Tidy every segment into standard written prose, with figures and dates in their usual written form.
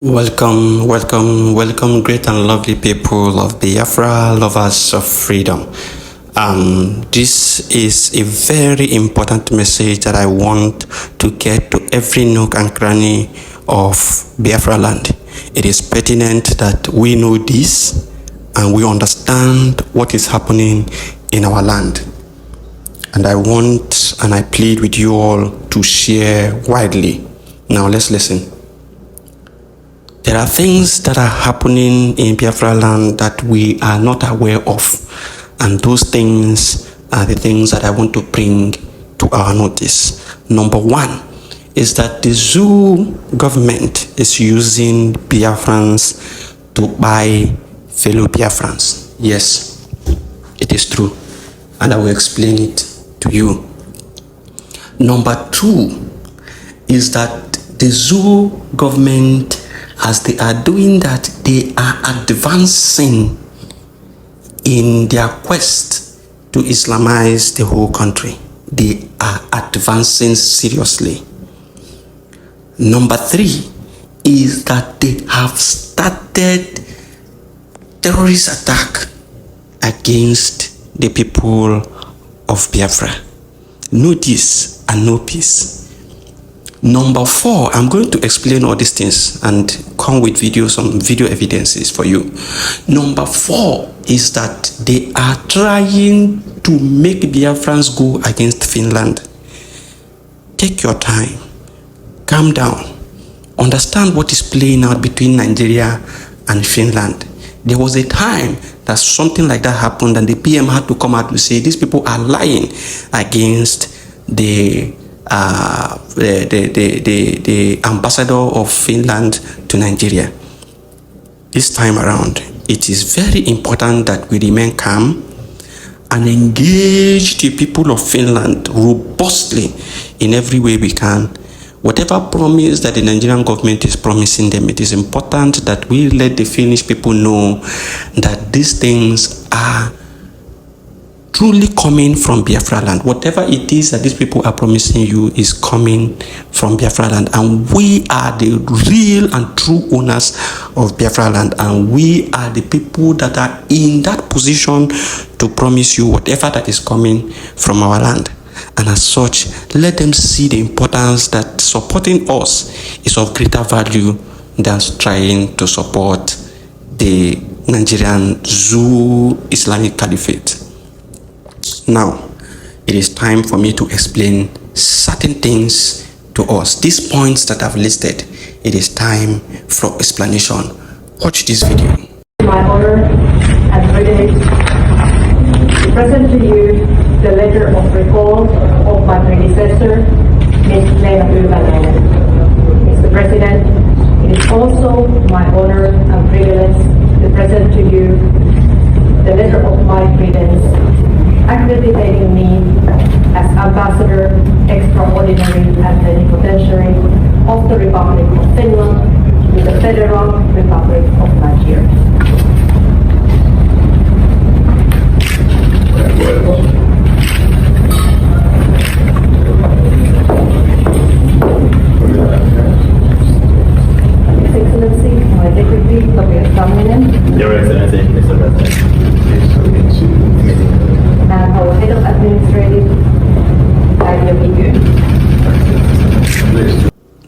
Welcome, great and lovely people of Biafra, lovers of freedom. This is a very important message that I want to get to every nook and cranny of Biafra land. It is pertinent that we know this and we understand what is happening in our land. And I want and I plead with you all to share widely. Now let's listen. There are things that are happening in Biafra land that we are not aware of, and those things are the things that I want to bring to our notice. Number one is that the zoo government is using Biafrans to buy fellow Biafrans. Yes, it is true, and I will explain it to you. Number two is that the zoo government, as they are doing that, they are advancing in their quest to Islamize the whole country. They are advancing seriously. Number three is that they have started terrorist attack against the people of Biafra. No this and no peace. Number four, I'm going to explain all these things and come with some video evidences for you. Number four is that they are trying to make Biafrans go against Finland. Take your time, calm down, understand what is playing out between Nigeria and Finland. There was a time that something like that happened and the PM had to come out to say these people are lying against the ambassador of Finland to Nigeria. This time around, it is very important that we remain calm and engage the people of Finland robustly in every way we can. Whatever promise that the Nigerian government is promising them, it is important that we let the Finnish people know that these things are truly coming from Biafra land. Whatever it is that these people are promising you is coming from Biafra land, and we are the real and true owners of Biafra land, and we are the people that are in that position to promise you whatever that is coming from our land. And as such, let them see the importance that supporting us is of greater value than trying to support the Nigerian zoo Islamic Caliphate. Now, it is time for me to explain certain things to us. These points that I've listed, it is time for explanation. Watch this video. My honor and privilege to present to you the letter of recall of my predecessor, Ms. Leena Pylväinen. Mr. President, it is also my honor and privilege to present to you the letter of my credence accrediting me as Ambassador Extraordinary and Plenipotentiary of the Republic of Finland to the Federal Republic of Nigeria. His Excellency, my Deputy, Tobias Tamminen. Your Excellency, Mr. President. And our Head of Administrative,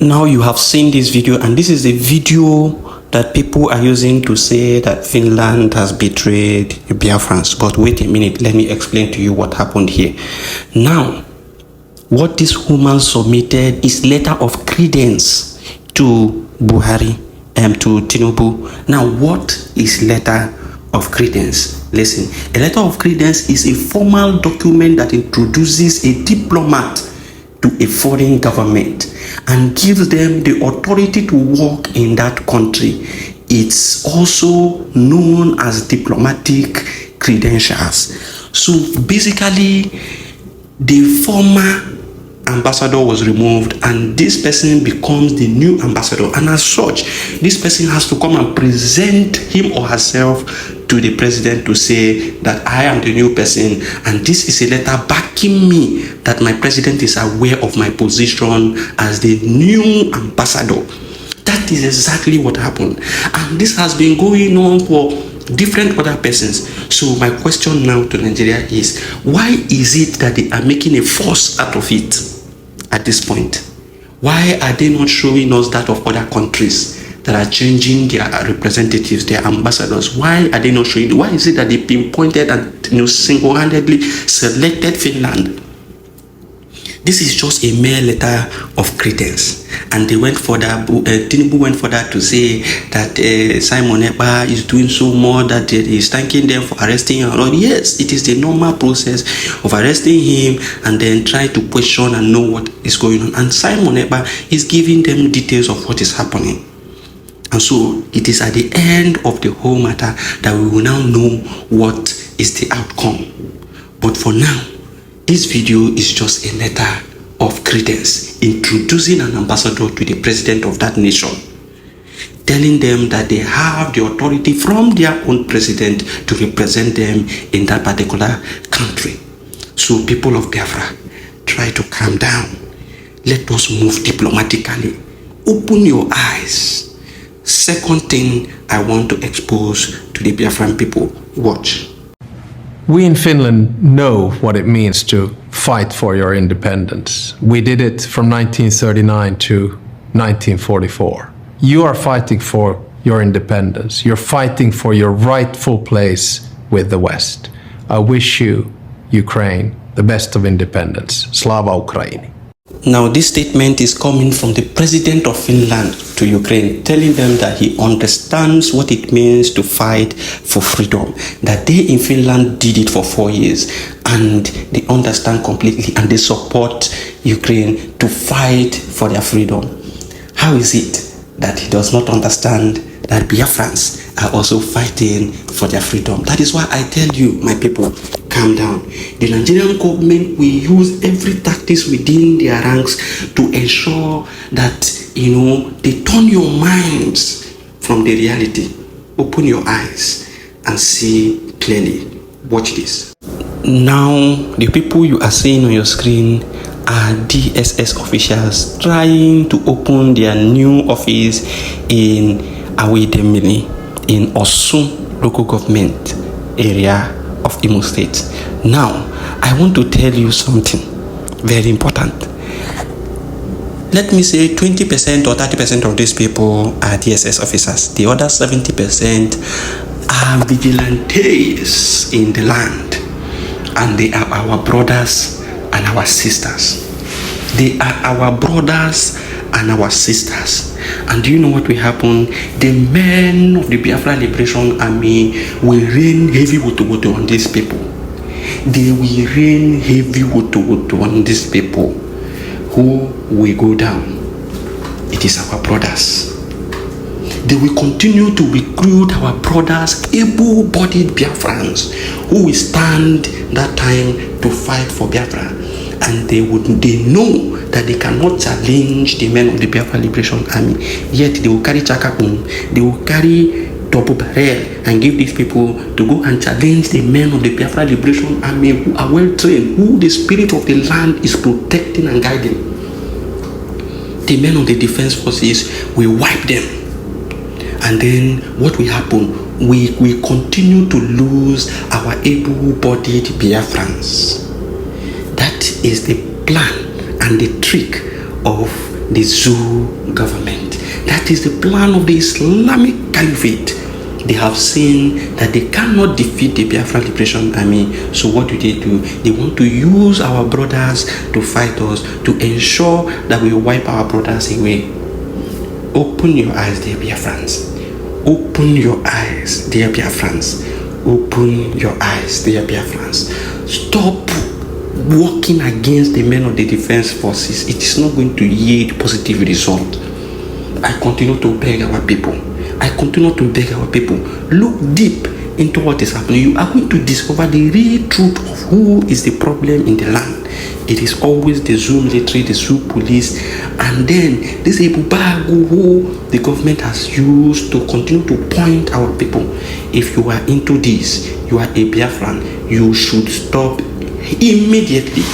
Now you have seen this video, and this is a video that people are using to say that Finland has betrayed the Biafrans. But wait a minute, let me explain to you what happened here. Now, what this woman submitted is letter of credence to Buhari and to Tinubu. Now, what is letter of credence? Listen, a letter of credence is a formal document that introduces a diplomat to a foreign government and gives them the authority to work in that country. It's also known as diplomatic credentials. So basically, the former ambassador was removed and this person becomes the new ambassador, and as such this person has to come and present him or herself to the president to say that I am the new person, and this is a letter backing me that my president is aware of my position as the new ambassador. That is exactly what happened. And this has been going on for different other persons. So my question now to Nigeria is, why is it that they are making a fuss out of it at this point? Why are they not showing us that of other countries that are changing their representatives, their ambassadors? Why are they not showing? Why is it that they pinpointed and single-handedly selected Finland? This is just a mere letter of credence, and they went further. Tinubu went further to say that Simon Ekpa is doing so more, that he is thanking them for arresting him. Yes, it is the normal process of arresting him and then try to question and know what is going on. And Simon Ekpa is giving them details of what is happening. And so it is at the end of the whole matter that we will now know what is the outcome. But for now, this video is just a letter of credence, introducing an ambassador to the president of that nation, telling them that they have the authority from their own president to represent them in that particular country. So people of Biafra, try to calm down. Let us move diplomatically. Open your eyes. Second thing I want to expose to the Biafran people, watch. We in Finland know what it means to fight for your independence. We did it from 1939 to 1944. You are fighting for your independence. You're fighting for your rightful place with the West. I wish you, Ukraine, the best of independence. Slava Ukraini. Now, this statement is coming from the president of Finland to Ukraine, telling them that he understands what it means to fight for freedom, that they in Finland did it for 4 years, and they understand completely and they support Ukraine to fight for their freedom. How is it that he does not understand that Biafrans are also fighting for their freedom? That is why I tell you, my people, calm down. The Nigerian government will use every tactics within their ranks to ensure that, they turn your minds from the reality. Open your eyes and see clearly. Watch this. Now, the people you are seeing on your screen are DSS officials trying to open their new office in Awidemili in Osun local government area of Imo State. Now, I want to tell you something very important. Let me say 20% or 30% of these people are DSS officers. The other 70% are vigilantes in the land. And they are our brothers and our sisters. They are our brothers and our sisters. And do you know what will happen? The men of the Biafra Liberation Army will rain heavy woto on these people. They will rain heavy woto on these people. Who will go down? It is our brothers. They will continue to recruit our brothers, able-bodied Biafrans, who will stand that time to fight for Biafra. And they know that they cannot challenge the men of the Biafra Liberation Army. Yet they will carry chakapum, they will carry double barrel and give these people to go and challenge the men of the Biafra Liberation Army who are well trained, who the spirit of the land is protecting and guiding. The men of the defense forces will wipe them. And then what will happen? We continue to lose our able-bodied Biafrans. That is the plan and the trick of the Zoo government. That is the plan of the Islamic Caliphate. They have seen that they cannot defeat the Biafra Liberation Army. So what do? They want to use our brothers to fight us, to ensure that we wipe our brothers away. Open your eyes, dear Biafrans. Open your eyes, dear Biafrans. Open your eyes, dear Biafrans. Stop working against the men of the defense forces. It is not going to yield positive result. I continue to beg our people. Look deep into what is happening. You are going to discover the real truth of who is the problem in the land. It is always the Zoo military, the Zoo police, and then this Ibubagu who the government has used to continue to point our people. If you are into this, you are a Biafran, you should stop immediately.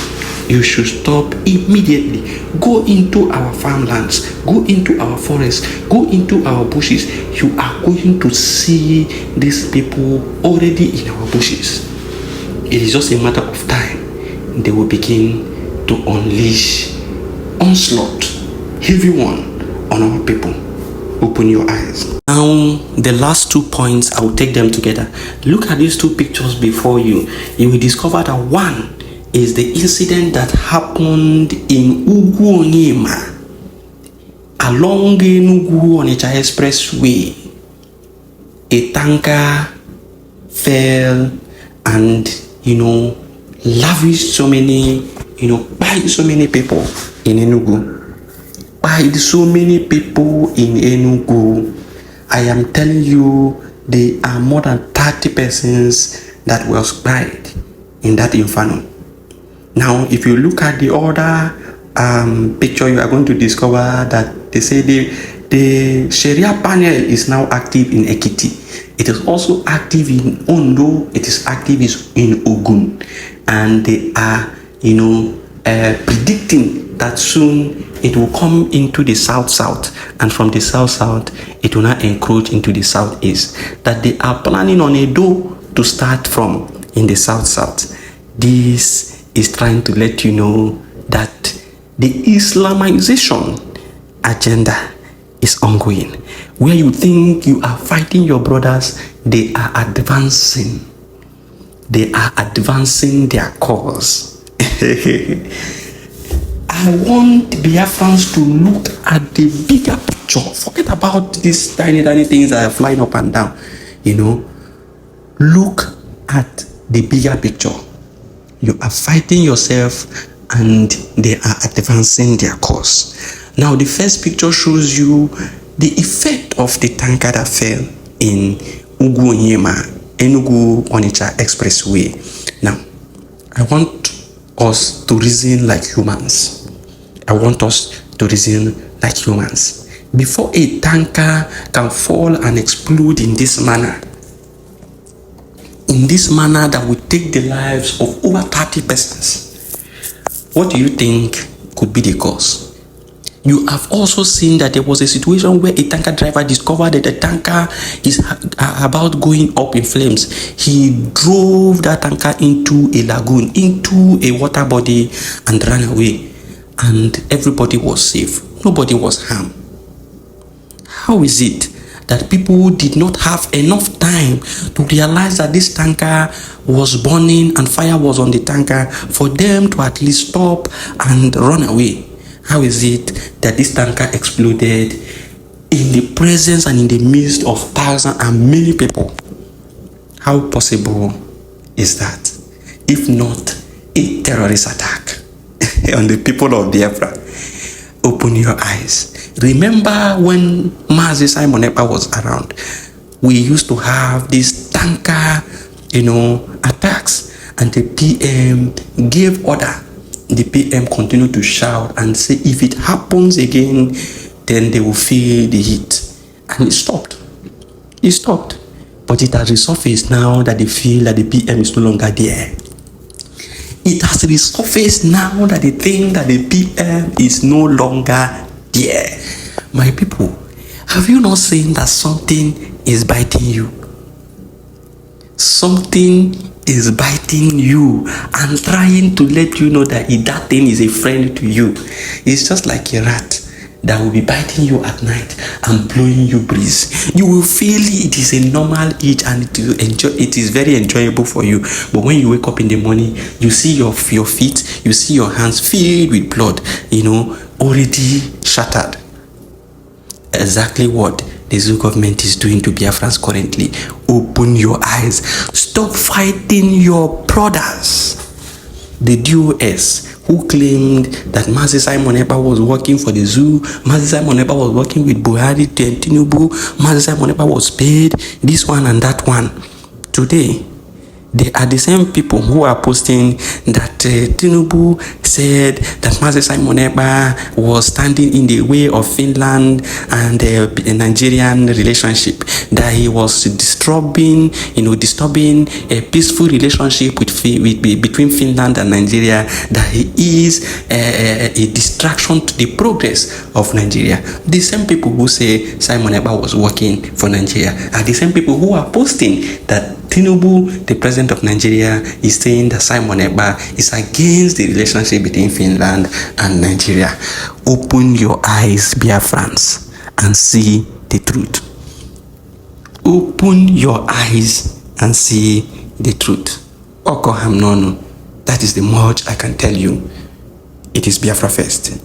You should stop immediately. Go into our farmlands, go into our forests, go into our bushes. You are going to see these people already in our bushes. It is just a matter of time. They will begin to unleash onslaught, heavy one, on our people. Open your eyes. Now, the last 2 points, I will take them together. Look at these 2 pictures before you. You will discover that one is the incident that happened in Ugwu along the Enugu-Onitsha Expressway. A tanker fell and, lavished so many, by so many people in Enugu. By so many people in Enugu. I am telling you, there are more than 30 persons that were died in that inferno. Now, if you look at the other picture, you are going to discover that they say the Sharia panel is now active in Ekiti. It is also active in Ondo. It is active in Ogun. And they are, predicting that soon it will come into the south, and from the south, it will now encroach into the southeast. That they are planning on Edo to start from in the south. This is trying to let you know that the Islamization agenda is ongoing. Where you think you are fighting your brothers, they are advancing. They are advancing their cause. I want Biafrans to look at the bigger picture. Forget about these tiny things that are flying up and down. Look at the bigger picture. You are fighting yourself and they are advancing their cause. Now, the first picture shows you the effect of the tanker that fell in Enugu-Onitsha Expressway. Now, I want us to reason like humans. I want us to reason like humans. Before a tanker can fall and explode in this manner that will take the lives of over 30 persons, what do you think could be the cause? You have also seen that there was a situation where a tanker driver discovered that the tanker is about going up in flames. He drove that tanker into a lagoon, into a water body, and ran away. And everybody was safe. Nobody was harmed. How is it that people did not have enough time to realize that this tanker was burning and fire was on the tanker for them to at least stop and run away? How is it that this tanker exploded in the presence and in the midst of thousands and many people? How possible is that? If not a terrorist attack on the people of Biafra? Open your eyes. Remember when Mazi Simon Ekpa was around, we used to have these tanker, attacks, and the PM gave order. The PM continued to shout and say, if it happens again, then they will feel the heat. And it stopped. It stopped. But it has resurfaced now that they feel that the PM is no longer there. It has resurfaced now that they think that the PM is no longer there. My people, have you not seen that something is biting you? Something is biting you and trying to let you know that that thing is a friend to you. It's just like a rat that will be biting you at night and blowing you breeze. You will feel it is a normal itch and it is very enjoyable for you. But when you wake up in the morning, you see your feet, you see your hands filled with blood, already shattered. Exactly what the Zoo government is doing to Biafrans currently. Open your eyes. Stop fighting your brothers. The DOS who claimed that Mazi Simon Ekpa was working for the Zoo, Mazi Simon Ekpa was working with Buhari, Tinubu, Mazi Simon Ekpa was paid, this one and that one. Today, they are the same people who are posting that Tinubu said that Mazi Simon Ekpa was standing in the way of Finland and the Nigerian relationship. that he was disturbing a peaceful relationship between Finland and Nigeria, that he is a distraction to the progress of Nigeria. The same people who say Simon Ekpa was working for Nigeria are the same people who are posting that Tinubu, the president of Nigeria, is saying that Simon Ekpa is against the relationship between Finland and Nigeria. Open your eyes, Biafrans, and see the truth. Open your eyes and see the truth. Okoham Nono, that is the much I can tell you. It is Biafra first.